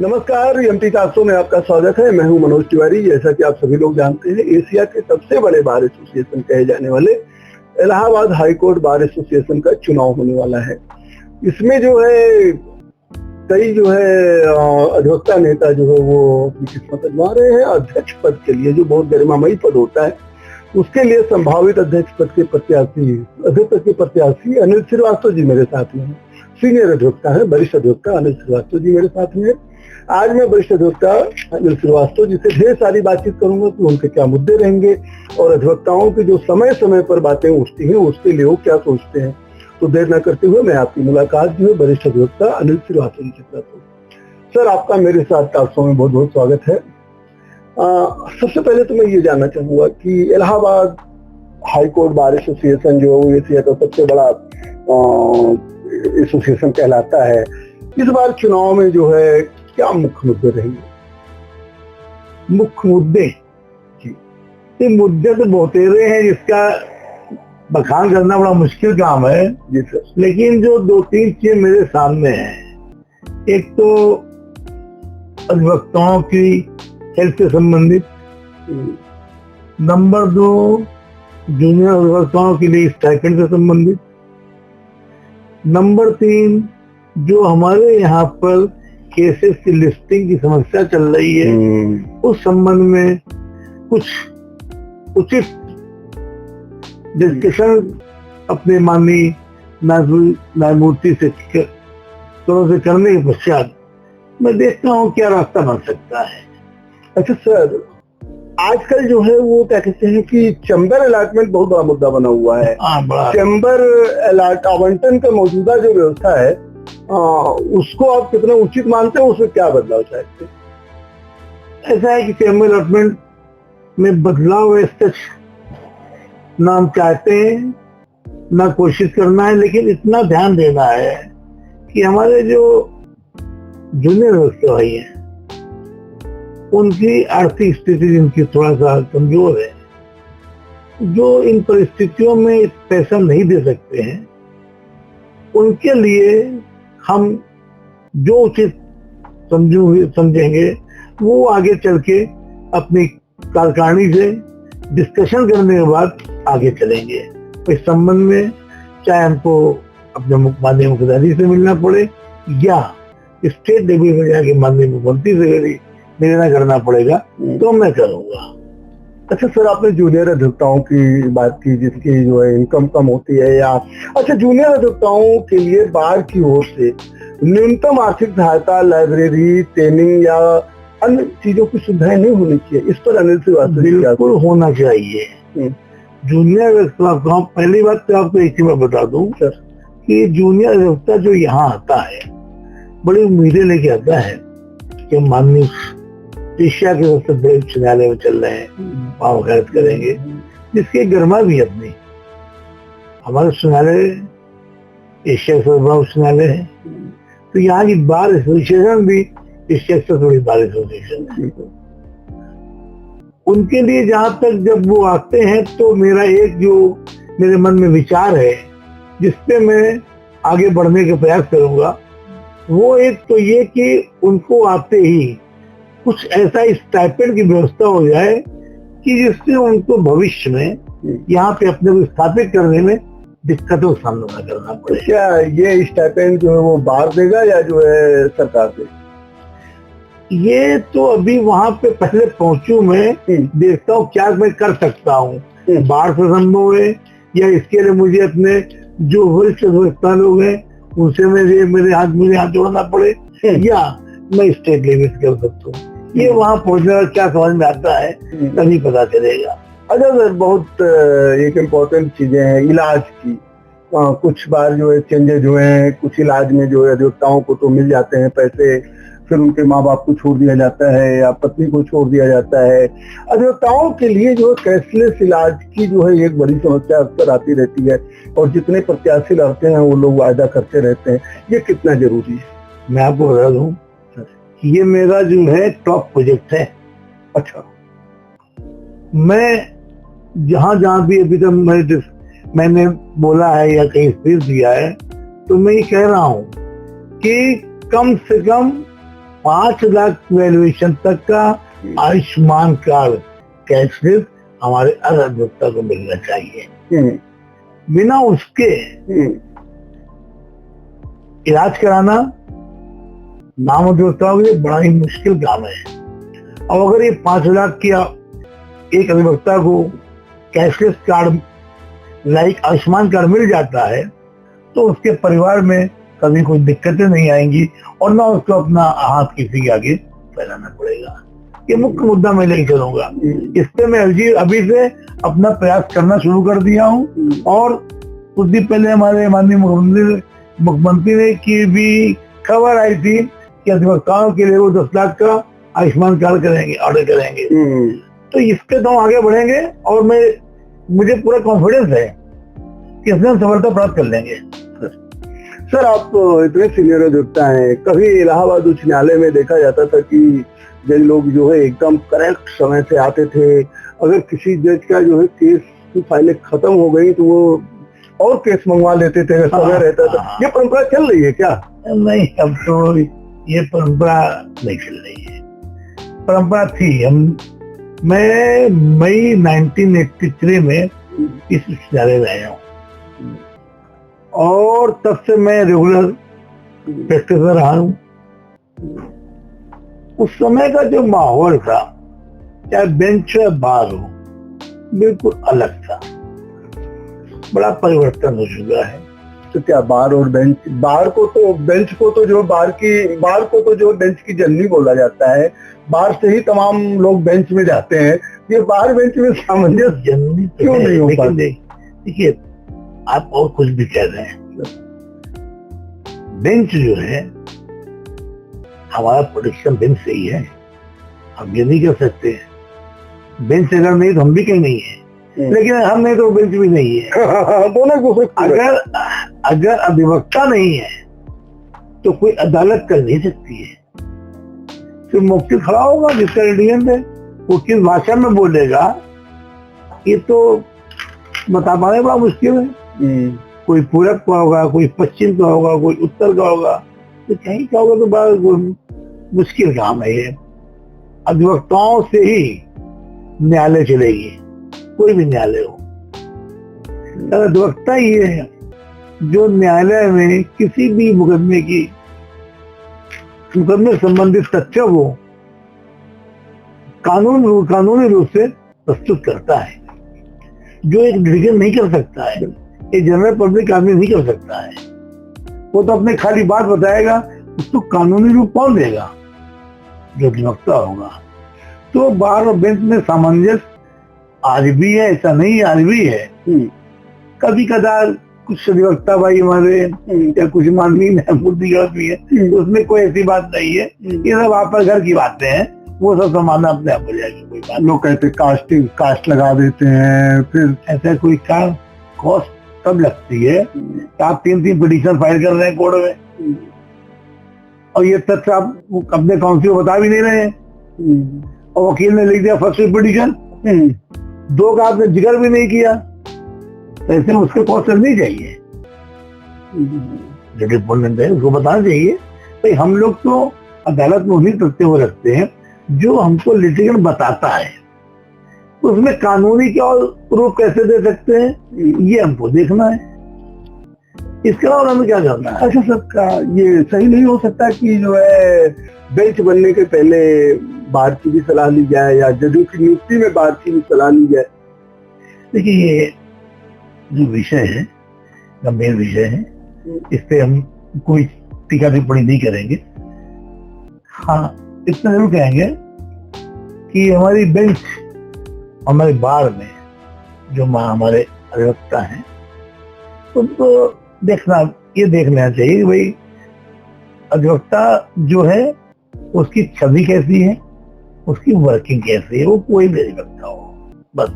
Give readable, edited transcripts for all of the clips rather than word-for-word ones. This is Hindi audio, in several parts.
नमस्कार, एमटी 400 में आपका स्वागत है। मैं हूं मनोज तिवारी। जैसा कि आप सभी लोग जानते हैं, एशिया के सबसे बड़े बार एसोसिएशन कहे जाने वाले Allahabad high court bar association का चुनाव होने वाला है। इसमें जो है कई अधिवक्ता नेता जो है वो अपनी किस्मत आजमा रहे हैं। अध्यक्ष पद के लिए, जो बहुत गरिमामयी पद होता है, उसके लिए संभावित अध्यक्ष पद के प्रत्याशी अनिल श्रीवास्तव जी मेरे साथ में हैं। सीनियर अधिवक्ता है, वरिष्ठ अधिवक्ता अनिल श्रीवास्तव जी मेरे साथ में है। आज मैं वरिष्ठ अधिवक्ता अनिल श्रीवास्तव जी से ढेर सारी बातचीत करूंगा कि उनके क्या मुद्दे रहेंगे और अधिवक्ताओं की जो समय समय पर बातें उठती हैं उसके लिए वो क्या सोचते हैं। तो देर न करते हुए मैं आपकी मुलाकात जो है वरिष्ठ अधिवक्ता अनिल श्रीवास्तव जी से करता हूँ। सर, आपका मेरे साथ 400 में बहुत बहुत स्वागत है। सबसे पहले तो मैं ये जानना चाहूंगा कि Allahabad high court bar association जो है एशिया का सबसे बड़ा एसोसिएशन कहलाता है। इस बार चुनाव में जो है क्या मुख्य मुद्दे रहेंगे? मुख्य मुद्दे जी, ये मुद्दे तो बहुतेरे हैं, जिसका बखान करना बड़ा मुश्किल काम है जी सर। लेकिन जो दो तीन चीजें मेरे सामने हैं, एक तो अधिवक्ताओं की हेल्थ से संबंधित, नंबर 2 जूनियर अधिवक्ताओं के लिए स्टाइपेंड से संबंधित, नंबर 3 जो हमारे यहाँ पर केसेस की लिस्टिंग की समस्या चल रही है उस संबंध में कुछ उचित डिस्कशन अपने माननीय न्यायमूर्ति से करने के पश्चात मैं देखता हूँ क्या रास्ता बन सकता है। अच्छा सर, आजकल जो है वो क्या कहते हैं कि चैम्बर अलॉटमेंट बहुत बड़ा मुद्दा बना हुआ है। चैम्बर आवंटन का मौजूदा जो व्यवस्था है उसको आप कितना उचित मानते हैं? उसमें क्या बदलाव चाहते हैं? ऐसा है कि चैम्बर अलॉटमेंट में बदलाव ना हम चाहते हैं ना कोशिश करना है, लेकिन इतना ध्यान देना है कि हमारे जो जूनियर व्यवस्था भाई हैं उनकी आर्थिक स्थिति जिनकी थोड़ा सा कमजोर है, जो इन परिस्थितियों में पैसा नहीं दे सकते हैं, उनके लिए हम जो उचित समझेंगे वो आगे चल के अपनी कार्यकारिणी से डिस्कशन करने के बाद आगे चलेंगे। इस संबंध में चाहे हमको अपने माननीय मुख्यमंत्री से मिलना पड़े या स्टेट लेवल में जाके माननीय मुख्यमंत्री से निवेदन करना पड़ेगा तो मैं करूँगा। अच्छा सर, आपने जूनियर अधिवक्ताओं की बात की जिसकी जो है इनकम कम होती है, या अच्छा जूनियर अधिवक्ताओं के लिए बार की ओर से न्यूनतम आर्थिक सहायता, लाइब्रेरी, ट्रेनिंग या अन्य चीजों की सुविधाएं नहीं होनी चाहिए? इस पर अनिल श्रीवास्तव बिल्कुल होना चाहिए। जूनियर अधिवक्ता, पहली बात तो आपको एक चीज मैं बता दूं सर कि जूनियर अधिवक्ता जो यहाँ आता है बड़ी उम्मीदें लेके आता है कि माननीय एशिया के सबसे बड़े उच्च न्यायालय में चल रहे हैं, वहां वकालत करेंगे, जिसकी गरिमा भी अपनी। हमारा उच्च न्यायालय एशिया का बड़ा उच्च न्यायालय है, तो यहाँ की बार एसोसिएशन भी एशिया से बड़ी बार एसोसिएशन है। उनके लिए जहां तक जब वो आते हैं तो मेरा एक जो मेरे मन में विचार है जिसपे मैं आगे बढ़ने का प्रयास करूंगा, वो एक तो ये कि उनको आते ही कुछ ऐसा स्टाइपेंड की व्यवस्था हो जाए कि जिससे उनको भविष्य में यहाँ पे अपने को स्थापित करने में दिक्कतों का सामना न करना पड़े। क्या ये स्टाइपेंड जो है वो बाहर देगा या जो है सरकार देगी? ये तो अभी वहां पे पहले पहुंचू, मैं देखता हूँ क्या मैं कर सकता हूँ। बाहर से संभव है या इसके लिए मुझे अपने जो वरिष्ठ अधिवक्ता लोग हैं उनसे मेरे हाथ जोड़ना पड़े या मैं स्टेट लेवल कर सकता हूँ। ये वहां पहुंचने का क्या समझ में आता है तभी पता चलेगा। अच्छा सर, बहुत एक इम्पोर्टेंट चीजें हैं इलाज की। कुछ बार जो है चेंजेज हुए हैं, कुछ इलाज में जो है अधिवक्ताओं को तो मिल जाते हैं पैसे, फिर उनके माँ बाप को छोड़ दिया जाता है या पत्नी को छोड़ दिया जाता है। अधिवक्ताओं के लिए जो कैशलेस इलाज की जो है एक बड़ी समस्या अक्सर आती रहती है और जितने प्रत्याशी लड़ते हैं वो लोग वायदा करते रहते हैं। ये कितना जरूरी है? मैं आपको बता दूं, ये मेरा जो है टॉप प्रोजेक्ट है। अच्छा, मैं जहां भी अभी तक मैंने बोला है या कहीं स्पीच दिया है तो मैं ये कह रहा हूं कि कम से कम 5 लाख वैल्यूएशन तक का आयुष्मान कार्ड कैशलेस हमारे हर अधिवक्ता को मिलना चाहिए। बिना उसके इलाज कराना नाम अधिवक्ताओं के लिए बड़ा ही मुश्किल काम है। और अगर ये 5 लाख किया एक अधिवक्ता को cashless card like Ayushman card मिल जाता है तो उसके परिवार में कभी कोई दिक्कतें नहीं आएंगी और ना उसको अपना हाथ किसी के आगे फैलाना पड़ेगा। ये मुख्य मुद्दा मैं लेके चलूंगा। इस पे मैं अभी से अपना प्रयास करना शुरू कर दिया हूँ। और कुछ दिन पहले हमारे माननीय मुख्यमंत्री ने की भी खबर आई थी कि अधिवक्ताओं के लिए वो 10 लाख का आयुष्मान कार्ड करेंगे, ऑर्डर करेंगे। तो इस पे तो हम आगे बढ़ेंगे और मुझे पूरा कॉन्फिडेंस है कि इसमें हम सफलता प्राप्त कर लेंगे। सर, आप इतने सीनियर अधिवक्ता हैं, कभी इलाहाबाद उच्च न्यायालय में देखा जाता था कि जज लोग जो है एकदम करेक्ट समय से आते थे। अगर किसी जज का जो है केस की फाइलें खत्म हो गई तो वो और केस मंगवा लेते थे, समय रहता था। ये परंपरा चल रही है क्या? नहीं, अब तो ये परंपरा नहीं चल रही है। परंपरा थी। मैं मई 1983 में इस विश्वविद्यालय में आया हूँ और तब से मैं रेगुलर प्रैक्टिसर रहा हूँ। उस समय का जो माहौल था, चाहे बेंच या बार हो, बिल्कुल अलग था। बड़ा परिवर्तन हो चुका है। तो क्या बार और बेंच, बार को तो बेंच को तो जो बेंच की जननी बोला जाता है, बार से ही तमाम लोग बेंच में जाते हैं। ये बार बेंच में सामंजस्य जननी क्यों नहीं हो पाती? देखिए, आप और कुछ भी कह रहे हैं, बेंच जो है हमारा प्रोटेक्शन बेंच से ही है। हम ये नहीं कर सकते। बेंच अगर नहीं तो हम भी कहीं नहीं है, लेकिन हम नहीं तो बेंच भी नहीं है। दोनों अगर अधिवक्ता नहीं है तो कोई अदालत कर नहीं सकती है। फिर मुफ्ती खड़ा होगा जिसका लिटिगेंट है, वो किस भाषा में बोलेगा ये तो बता पाने बड़ा मुश्किल है। कोई पूरब का होगा, कोई पश्चिम का होगा, कोई उत्तर का होगा, तो कहीं का होगा तो बड़ा मुश्किल काम है ये। अधिवक्ताओं से ही न्यायालय चलेगी, कोई भी न्यायालय हो। अधिवक्ता ये है जो न्यायालय में किसी भी मुकदमे संबंधित तथ्य को कानूनी रूप से प्रस्तुत करता है, जो एक लिटिगेंट नहीं कर सकता है, एक जनरल पब्लिक आदमी नहीं कर सकता है। वो तो अपने खाली बात बताएगा, उसको कानूनी रूप कौन देगा? जो अधिवक्ता होगा। तो बार और बेंच में सामंजस्य आज भी है, ऐसा नहीं आज भी है। कभी कदार कुछ अधिवक्ता भाई हमारे या कुछ माननीय न्यायमूर्ति गलत भी है, तो उसमें कोई ऐसी बात नहीं है। ये सब आपस घर की बातें हैं, वो सब समाना अपने आप हो जाएगी। कोई बात, लोग कहते कास्ट लगा देते हैं, फिर ऐसा कोई कॉस्ट तब लगती है कि आप 3 पिटीशन फाइल कर रहे हैं कोर्ट में और ये तथ्य आप अपने काउंसिल को बता भी नहीं रहे हैं, और वकील ने लिख दिया फर्स्ट पिटीशन, 2 का आपने जिक्र भी नहीं किया, तो ऐसे में उसके कॉस्ट लगनी चाहिए। जो डिपोनेंट है उसको बताना चाहिए भाई हम लोग तो अदालत में उन्हीं तथ्यों को रखते हैं जो हमको लिटिगेंट बताता है, उसमें कानूनी क्या रूप कैसे दे सकते हैं ये हमको देखना है। इसके अलावा हमें क्या करना है? अच्छा सबका ये सही नहीं हो सकता कि जो है बेंच बनने के पहले बार की भी सलाह ली जाए या जजों की नियुक्ति में बार की भी सलाह ली जाए? देखिए, ये जो विषय है गंभीर विषय है, इस पे हम कोई टीका टिप्पणी नहीं करेंगे। हाँ, इतना जरूर कहेंगे कि हमारी बेंच, हमारे बार में जो हमारे अधिवक्ता हैं उनको ये देख लेना चाहिए कि भाई अधिवक्ता जो है उसकी छवि कैसी है, उसकी वर्किंग कैसी है, वो कोई भी अधिवक्ता हो। बस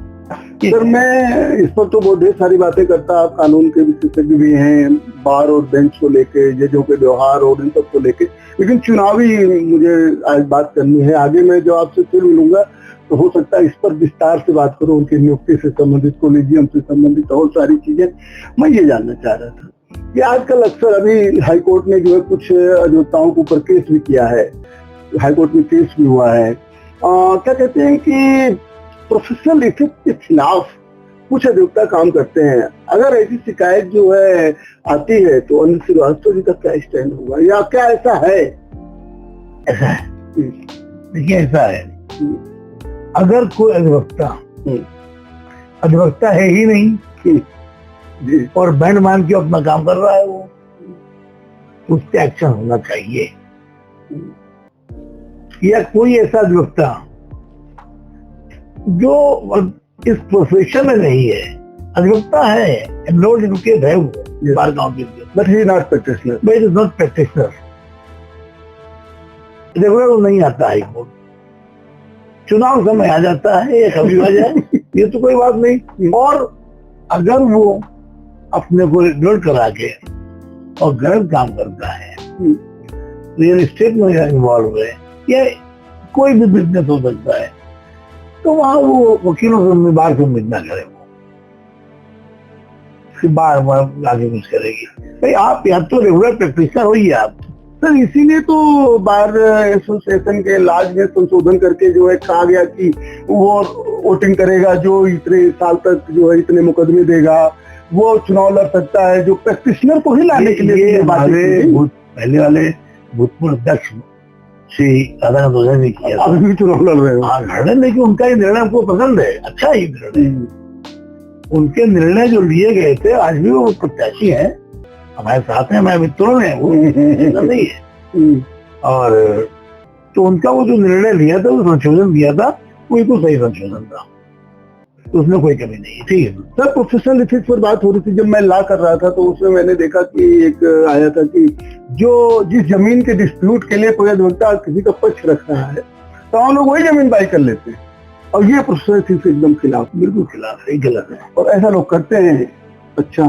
सर, मैं इस पर तो बहुत ढेर सारी बातें करता, आप कानून के विशेषज्ञ भी हैं, बार और बेंच को लेके, जजों के व्यवहार और इन सब को लेके, लेकिन चुनावी मुझे आज बात करनी है। आगे मैं जो आपसे फिर मिलूंगा तो हो सकता है इस पर विस्तार से बात करूं, उनकी नियुक्ति से संबंधित, कोलिजियम से संबंधित और सारी चीजें। मैं ये जानना चाह रहा था कि आजकल अक्सर अभी हाईकोर्ट ने जो है कुछ अधिवक्ताओं के ऊपर केस भी किया है हाईकोर्ट में केस भी हुआ है। क्या कहते हैं कि प्रोफेशनल एथिक्स के खिलाफ कुछ अधिवक्ता काम करते हैं। अगर ऐसी शिकायत जो है आती है तो अनिल श्रीवास्तव जी का क्या स्टैंड होगा, या क्या ऐसा है? ऐसा है, देखिए ऐसा है, अगर कोई अधिवक्ता है ही नहीं जी, और बैंड मान के अपना काम कर रहा है वो, तो उस पे एक्शन होना चाहिए। या कोई ऐसा अधिवक्ता जो इस प्रोफेशन में नहीं है, अधिवक्ता है, एनरोल्ड एडवोकेट है वो बार काउंसिल के, but he not practitioner, but it is not practitioner, regular वो नहीं आता है कोर्ट, चुनाव समय आ जाता है या कभी आ जाए ये तो कोई बात नहीं। और अगर वो अपने को रेगुलर करा के और गलत काम करता है, रियल एस्टेट में इन्वॉल्व है या कोई भी बिजनेस हो सकता है, तो वहां वो वकीलों से बार से उम्मीद ना करे, वो बार बार आगे कुछ करेगी। भाई आप या तो रेगुलर प्रैक्टिशनर होइए आप। सर इसीलिए तो बार एसोसिएशन के लॉज में संशोधन करके जो है कहा गया कि वो वोटिंग करेगा, जो इतने साल तक जो है इतने मुकदमे देगा वो चुनाव लड़ सकता है, जो प्रैक्टिशनर को ही लाने के लिए पहले वाले भूतपूर्व अध्यक्ष श्री राधाकांत ओझा ने किया, अभी भी चुनाव लड़ रहे हाँ लड़ रहे, लेकिन उनका ये निर्णय हमको पसंद है, अच्छा ही निर्णय। उनके निर्णय जो लिए गए थे, आज भी वो प्रत्याशी है, हमारे साथ हैं, हमारे मित्रों ने, वो नहीं है। और तो उनका वो जो निर्णय लिया था, वो संशोधन दिया था, वो बिल्कुल सही संशोधन था, उसमें कोई कमी नहीं है। ठीक है सर, प्रोफेशनल एथिक्स पर बात हो रही थी, जब मैं ला कर रहा था तो उसमें मैंने देखा कि एक आया था कि जो जिस जमीन के डिस्प्यूट के लिए कोई अधिवक्ता किसी का पक्ष रख रहा है तो हम लोग वही जमीन बाई कर लेते हैं, और ये प्रोफेशनल एथिक्स एकदम खिलाफ, बिल्कुल खिलाफ है, गलत है, और ऐसा लोग करते हैं। अच्छा,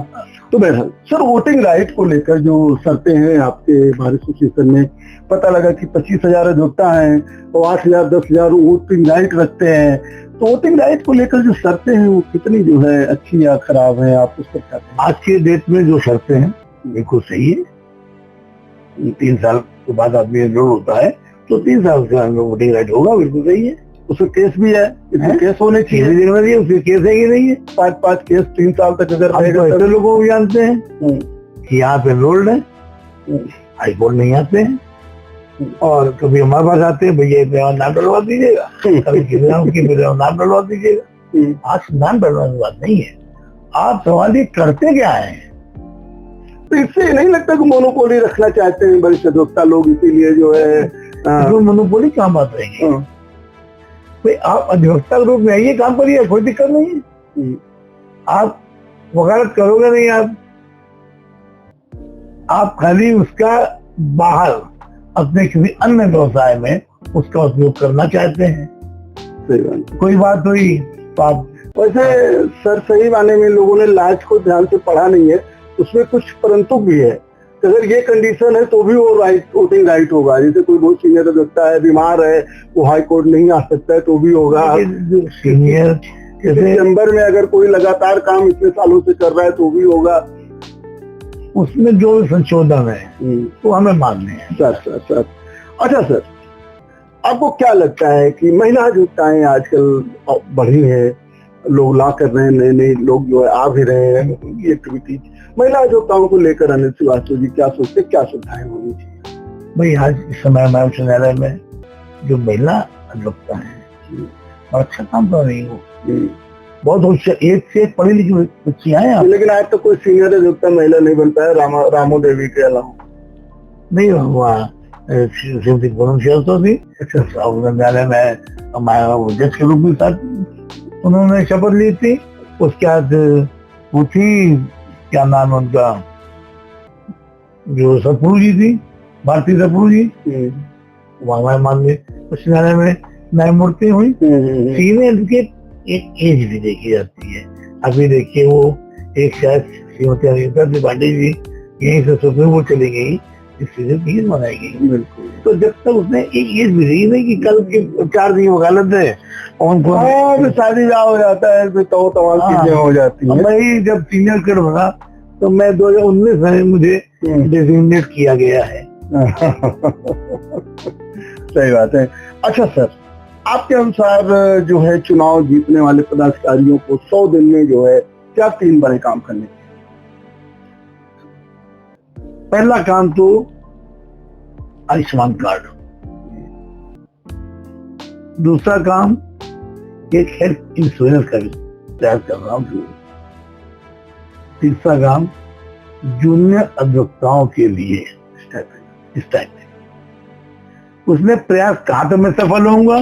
तो बहरहाल सर, वोटिंग राइट को लेकर जो शर्तें हैं आपके बार एसोसिएशन में, पता लगा कि 25,000 अधिवक्ता हैं और 8,000 10,000 वोटिंग राइट रखते हैं, तो वोटिंग राइट को लेकर जो शर्तें हैं वो कितनी जो है अच्छी या खराब है, आप उस पर क्या कहें? आज के डेट में जो शर्तें हैं बिल्कुल सही है। 3 साल के बाद आदमी एनरोल होता है तो 3 साल के अंदर वोटिंग राइट होगा, बिल्कुल सही है। उसमें केस भी है, इसमें केस होने चाहिए, उसके केस है कि नहीं है, 5 केस 3 साल तक अगर ऐसे लोगों को भी जानते हैं कि यहाँ पे एनरोल्ड है, हाईकोर्ट नहीं आते हैं, और कभी हमारे पास आते हैं, भैया नाम डलवा दीजिएगा, कभी किसी नाम डलवा दीजिएगा। आज नाम डलवाने की बात नहीं है, आप सवाल ये करते क्या है? तो इससे नहीं लगता कि मोनोपोली रखना चाहते हैं वरिष्ठ अधिवक्ता लोग, इसीलिए जो है मोनोपोली क्या बात रहेगी? भाई आप अधिवक्ता के रूप में आइए, काम करिए, कोई दिक्कत नहीं है। आप वकालत करोगे नहीं, आप खाली उसका बाहर अपने किसी अन्य व्यवसाय में उसका उपयोग करना चाहते हैं, सही बात, कोई बात हुई तो आप। वैसे सर, सही माने में लोगों ने लाज को ध्यान से पढ़ा नहीं है, उसमें कुछ परंतु भी है। अगर ये कंडीशन है तो भी वो वोटिंग राइट होगा। जैसे कोई बहुत सीनियर अधिवक्ता है, बीमार है, वो हाई कोर्ट नहीं आ सकता है तो भी होगा। सीनियर चैम्बर में अगर कोई लगातार काम इतने सालों से कर रहा है तो भी होगा। उसमें जो संशोधन है वो हमें मानने हैं। सर अच्छा सर, आपको क्या लगता है कि महिला अधिवक्ताएं आजकल बढ़ी है, लोग ला कर रहे हैं, नए नए लोग जो है आ भी रहे हैं, ये एक्टिविटीज महिला अधिवक्ताओं को लेकर अनिल श्रीवास्तव जी क्या सोचते, क्या सुविधाएं होनी चाहिए? भाई आज इस समय हमारे उच्च न्यायालय में जो महिला अधिवक्ता है और अच्छा काम कर रही हो, बहुत एक से एक पढ़ी लिखी बच्चियां हैं। लेकिन आज तो कोई सीनियर अधिवक्ता महिला नहीं बनता है, रामो देवी के अलावा नहीं हुआ। श्रीमती पूनम श्रीवास्तव थी, अच्छा न्यायालय में हमारे जज के रूप में साथ उन्होंने शपथ ली थी। उसके बाद वो थी, क्या नाम उनका, जो सतपुर जी थी, भारती सतपुर जी, हमारे माननीय उच्च न्यायालय में न्यायमूर्ति हुई। सीनियर के एक एज भी देखी जाती है। अभी देखिए वो एक शायद श्रीमती अनिता त्रिपाठी जी यहीं से सुप्रीम कोर्ट चली गई, इससे फीस बनाई गई। तो जब तक उसने एक एज भी रही नहीं कि कल के 4 दिन वकालत है और उनको शादी ब्याह हो जाता है, फिर तो तमाम चीजें हो जाती है। मैं जब सीनियर कर बना तो मैं 2019 में मुझे डेजिग्नेट किया गया है। सही बात है। अच्छा सर, आपके अनुसार जो है चुनाव जीतने वाले पदाधिकारियों को 100 दिन में जो है क्या 3 बड़े काम करने चाहिए? पहला काम तो आयुष्मान कार्ड, दूसरा काम एक हेल्थ इंश्योरेंस का तैयार कर रहा हूँ, तीसरा काम जूनियर अभियंताओं के लिए इस टाइम में उसमें प्रयास कहाँ तक मैं सफल होऊंगा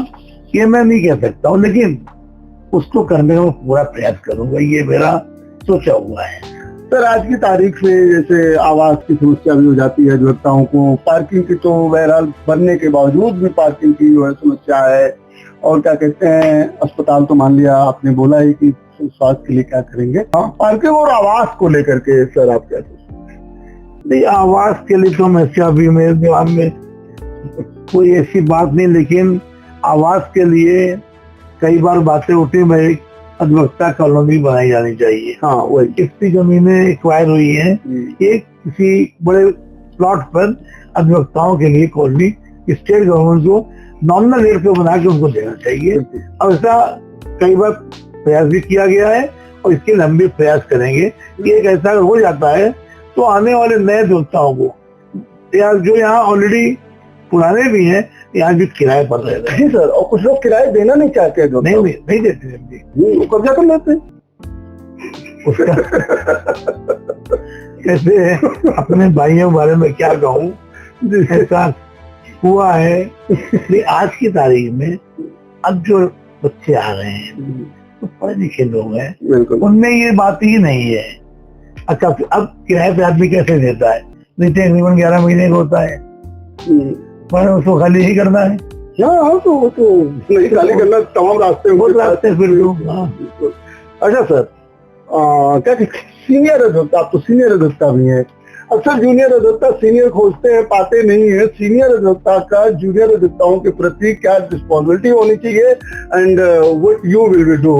ये मैं नहीं कह सकता हूँ, लेकिन उसको करने का पूरा प्रयास करूंगा, ये मेरा सोचा हुआ है। सर, आज की तारीख में जैसे आवास की समस्या भी हो जाती है अधिवक्ताओं को, पार्किंग की तो बहरहाल बनने के बावजूद भी पार्किंग की जो है समस्या है, और क्या कहते हैं अस्पताल तो मान लिया आपने बोला ही कि स्वास्थ्य के लिए क्या करेंगे, हाँ पार्किंग और आवास को लेकर के सर आप क्या सोचते हैं? नहीं, आवास के लिए तो मैं अभी मेरे दिमाग में कोई ऐसी बात नहीं, लेकिन आवास के लिए कई बार बातें उठी, मैं एक अधिवक्ता कॉलोनी बनाई जानी चाहिए। हाँ वही, कितनी जमीनें एक्वायर हुई हैं, एक किसी बड़े प्लॉट पर अधिवक्ताओं के लिए कॉलोनी स्टेट गवर्नमेंट को नॉमिनल रेट पे बना के उनको देना चाहिए। और ऐसा कई बार प्रयास भी किया गया है और इसके लिए हम भी प्रयास करेंगे कि एक ऐसा अगर हो जाता है तो आने वाले नए अधिवक्ताओं को या जो यहाँ ऑलरेडी पुराने भी हैं यहाँ भी किराए पर रह रहे हैं। सर, और कुछ लोग किराए देना नहीं चाहते हैं, नहीं देते वो कब्जा कर लेते हैं। उसका कैसे अपने भाइयों के बारे में क्या कहूँ, ऐसा हुआ है कि आज की तारीख में अब जो बच्चे आ रहे हैं तो पढ़े लिखे लोग हैं, उनमें ये बात ही नहीं है। अच्छा, अब किराए पे आदमी कैसे देता है, नहीं तकरीबन 11 महीने का होता है, पर उसको खाली ही करना है। हाँ तो नहीं खाली करना, तमाम रास्ते फिर लोग। अच्छा सर, क्या सीनियर अधिवक्ता, आप तो सीनियर अधिवक्ता भी हैं, अक्सर जूनियर अधिवक्ता सीनियर खोजते हैं, पाते नहीं है। सीनियर अधिवक्ता का जूनियर अधिवक्ताओं के प्रति क्या रिस्पॉन्सिबिलिटी होनी चाहिए, and what you will be do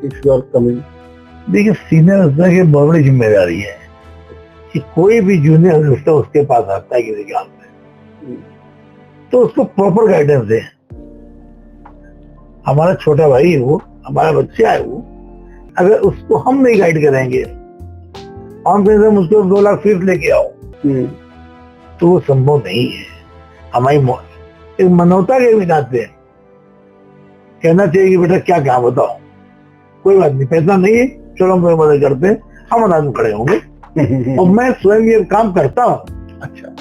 if you are coming? देखिए, सीनियर अधिवक्ता की बहुत बड़ी जिम्मेदारी है कि कोई भी जूनियर अधिवक्ता उसके पास आता है किसी काम में तो उसको प्रॉपर गाइडेंस दे। हमारा छोटा भाई है वो, हमारा बच्चा है वो, अगर उसको हम नहीं गाइड करेंगे, हम कहते हैं उसको 2 लाख फीस लेके आओ, तो वो संभव नहीं है। हमारी एक मानवता के भी नाते कहना चाहिए कि बेटा क्या काम बताओ, कोई बात नहीं, पैसा नहीं है, चलो हम कोई मदद करते हैं, हम अनाज में खड़े होंगे। और मैं स्वयं ये काम करता हूँ। अच्छा,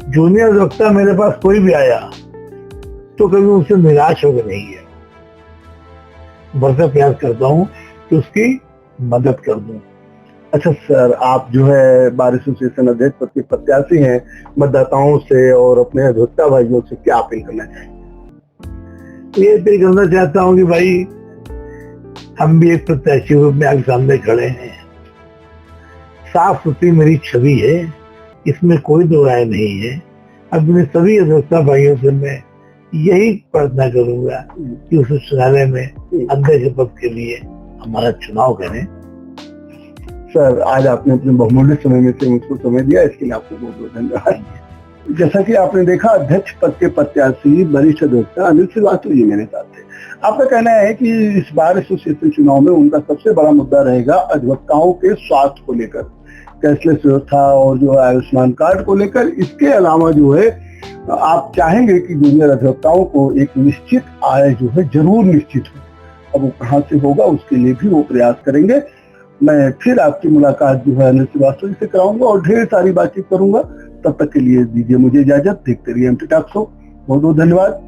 जूनियर अधिवक्ता मेरे पास कोई भी आया तो कभी उससे निराश होकर नहीं है, भरसक प्रयास करता हूँ कि उसकी मदद कर दूं। अच्छा सर, आप जो है बार एसोसिएशन अध्यक्ष पद के प्रत्याशी हैं, मतदाताओं से और अपने अधिवक्ता भाइयों से क्या अपील करना चाहिए? ये अपील करना चाहता हूँ कि भाई हम भी एक प्रत्याशी रूप में आपके सामने खड़े हैं, साफ सुथरी मेरी छवि है, इसमें कोई दो राय नहीं है। अपने सभी अधिवक्ता भाइयों से मैं यही प्रार्थना करूंगा कि उस न्यायालय में अध्यक्ष पद के लिए हमारा चुनाव करें। सर, आज आपने अपने बहुमूल्य समय में से मुझको समय दिया, इसके लिए आपको बहुत बहुत धन्यवाद। जैसा कि आपने देखा, अध्यक्ष पद के प्रत्याशी वरिष्ठ अधिवक्ता अनिल श्रीवास्तव जी मेरे साथ थे। आपका कहना है कि इस बार एसोसिएशन चुनाव में उनका सबसे बड़ा मुद्दा रहेगा अधिवक्ताओं के स्वास्थ्य को लेकर, कैशलेस व्यवस्था और जो है आयुष्मान कार्ड को लेकर। इसके अलावा जो है आप चाहेंगे कि जूनियर अधिवक्ताओं को एक निश्चित आय जो है जरूर निश्चित हो। अब वो कहाँ से होगा उसके लिए भी वो प्रयास करेंगे। मैं फिर आपकी मुलाकात जो है अनिल श्रीवास्तव जी से कराऊंगा और ढेर सारी बातचीत करूंगा। तब तक के लिए दीजिए मुझे इजाजत। देखते रहिए एमटी टॉक शो। बहुत बहुत धन्यवाद।